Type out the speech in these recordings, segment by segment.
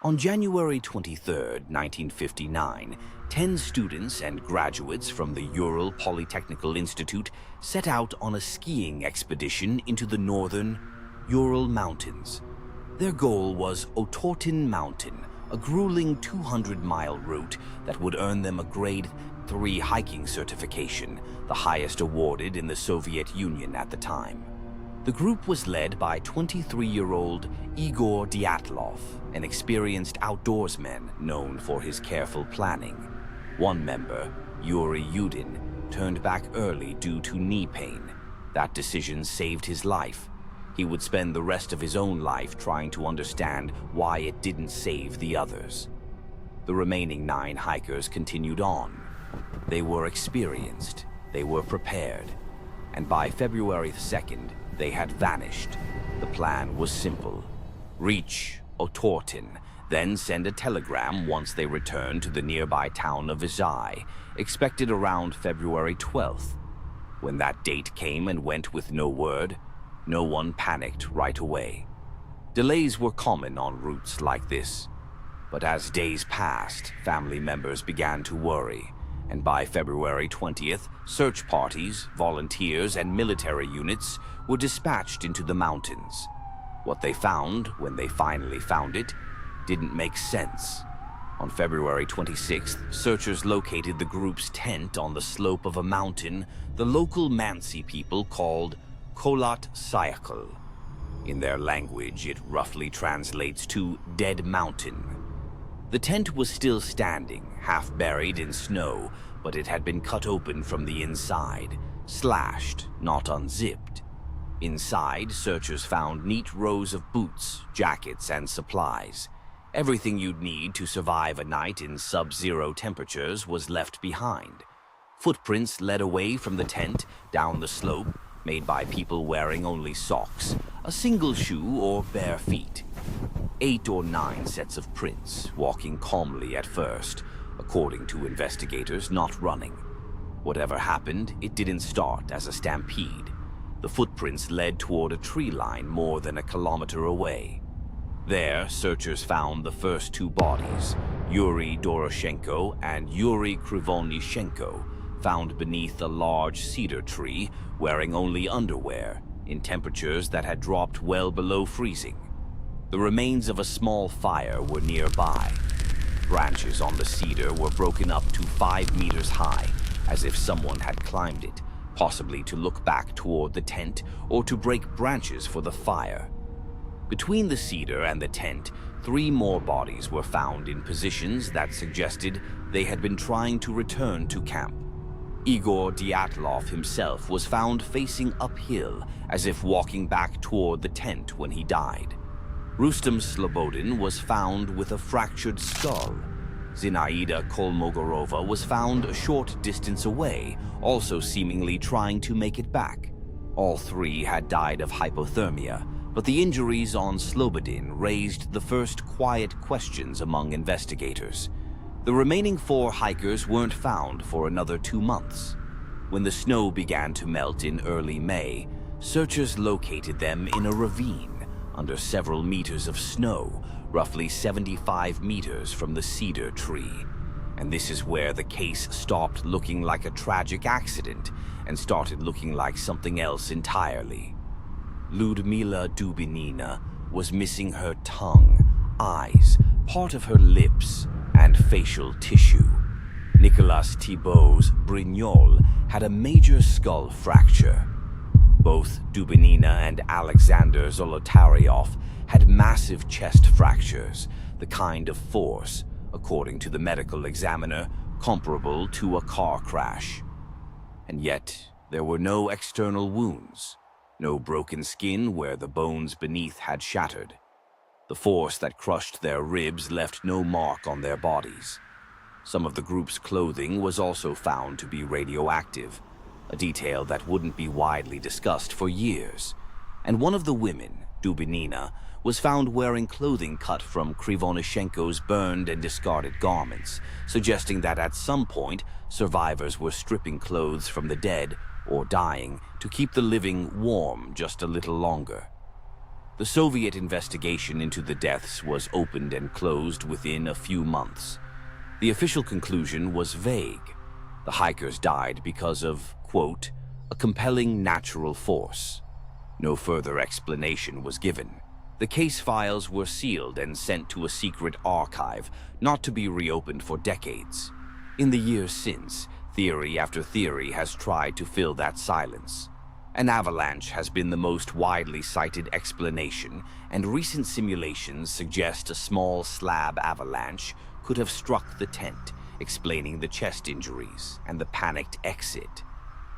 On January 23, 1959, 10 students and graduates from the Ural Polytechnical Institute set out on a skiing expedition into the northern Ural Mountains. Their goal was Otorten Mountain, a grueling 200-mile route that would earn them a Grade 3 hiking certification, the highest awarded in the Soviet Union at the time. The group was led by 23-year-old Igor Dyatlov, an experienced outdoorsman known for his careful planning. One member, Yuri Yudin, turned back early due to knee pain. That decision saved his life. He would spend the rest of his own life trying to understand why it didn't save the others. The remaining 9 hikers continued on. They were experienced, they were prepared, and by February 2nd, they had vanished. The plan was simple. Reach Otorten, then send a telegram once they returned to the nearby town of Izai, expected around February 12th. When that date came and went with no word, no one panicked right away. Delays were common on routes like this. But as days passed, family members began to worry, and by February 20th, search parties, volunteers, and military units were dispatched into the mountains. What they found, when they finally found it, didn't make sense. On February 26th, searchers located the group's tent on the slope of a mountain the local Mansi people called Kholat Sayakal. In their language, it roughly translates to Dead Mountain. The tent was still standing, half buried in snow, but it had been cut open from the inside, slashed, not unzipped. Inside, searchers found neat rows of boots, jackets, and supplies. Everything you'd need to survive a night in sub-zero temperatures was left behind. Footprints led away from the tent, down the slope, made by people wearing only socks, a single shoe, or bare feet. 8 or 9 sets of prints, walking calmly at first, according to investigators, not running. Whatever happened, it didn't start as a stampede. The footprints led toward a tree line more than a kilometer away. There, searchers found the first 2 bodies, Yuri Doroshenko and Yuri Krivonychenko, found beneath a large cedar tree, wearing only underwear, in temperatures that had dropped well below freezing. The remains of a small fire were nearby. Branches on the cedar were broken up to 5 meters high, as if someone had climbed it, possibly to look back toward the tent or to break branches for the fire. Between the cedar and the tent, 3 more bodies were found in positions that suggested they had been trying to return to camp. Igor Dyatlov himself was found facing uphill, as if walking back toward the tent when he died. Rustem Slobodin was found with a fractured skull. Zinaida Kolmogorova was found a short distance away, also seemingly trying to make it back. All 3 had died of hypothermia, but the injuries on Slobodin raised the first quiet questions among investigators. The remaining 4 hikers weren't found for another 2 months. When the snow began to melt in early May, searchers located them in a ravine under several meters of snow, roughly 75 meters from the cedar tree. And this is where the case stopped looking like a tragic accident and started looking like something else entirely. Ludmila Dubinina was missing her tongue, eyes, part of her lips, and facial tissue. Nicolas Thibault's Brignol had a major skull fracture. Both Dubinina and Alexander Zolotaryov had massive chest fractures, the kind of force, according to the medical examiner, comparable to a car crash. And yet, there were no external wounds, no broken skin where the bones beneath had shattered. The force that crushed their ribs left no mark on their bodies. Some of the group's clothing was also found to be radioactive, a detail that wouldn't be widely discussed for years. And one of the women, Dubinina, was found wearing clothing cut from Krivonychenko's burned and discarded garments, suggesting that at some point, survivors were stripping clothes from the dead or dying to keep the living warm just a little longer. The Soviet investigation into the deaths was opened and closed within a few months. The official conclusion was vague. The hikers died because of, quote, a compelling natural force. No further explanation was given. The case files were sealed and sent to a secret archive, not to be reopened for decades. In the years since, theory after theory has tried to fill that silence. An avalanche has been the most widely cited explanation, and recent simulations suggest a small slab avalanche could have struck the tent, explaining the chest injuries and the panicked exit.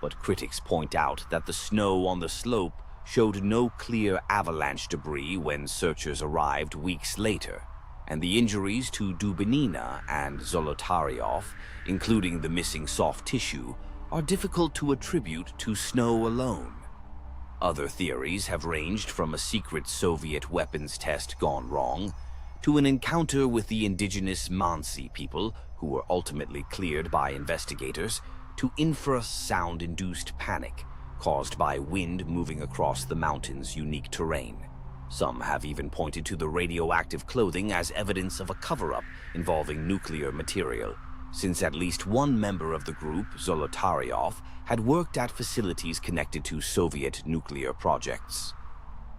But critics point out that the snow on the slope showed no clear avalanche debris when searchers arrived weeks later, and the injuries to Dubinina and Zolotaryov, including the missing soft tissue, are difficult to attribute to snow alone. Other theories have ranged from a secret Soviet weapons test gone wrong to an encounter with the indigenous Mansi people, who were ultimately cleared by investigators, to infrasound-induced panic caused by wind moving across the mountain's unique terrain. Some have even pointed to the radioactive clothing as evidence of a cover-up involving nuclear material, since at least one member of the group, Zolotaryov, had worked at facilities connected to Soviet nuclear projects.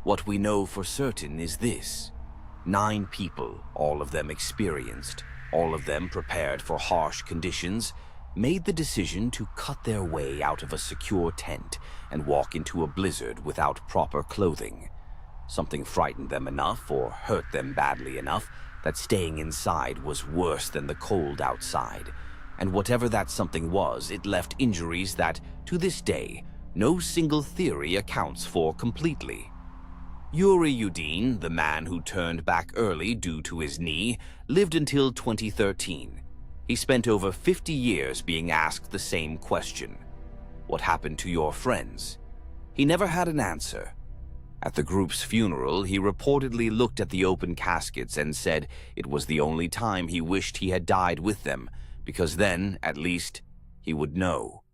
What we know for certain is this: 9 people, all of them experienced, all of them prepared for harsh conditions, made the decision to cut their way out of a secure tent and walk into a blizzard without proper clothing. Something frightened them enough or hurt them badly enough that staying inside was worse than the cold outside. And whatever that something was, it left injuries that, to this day, no single theory accounts for completely. Yuri Yudin, the man who turned back early due to his knee, lived until 2013. He spent over 50 years being asked the same question: what happened to your friends? He never had an answer. At the group's funeral, he reportedly looked at the open caskets and said it was the only time he wished he had died with them, because then, at least, he would know.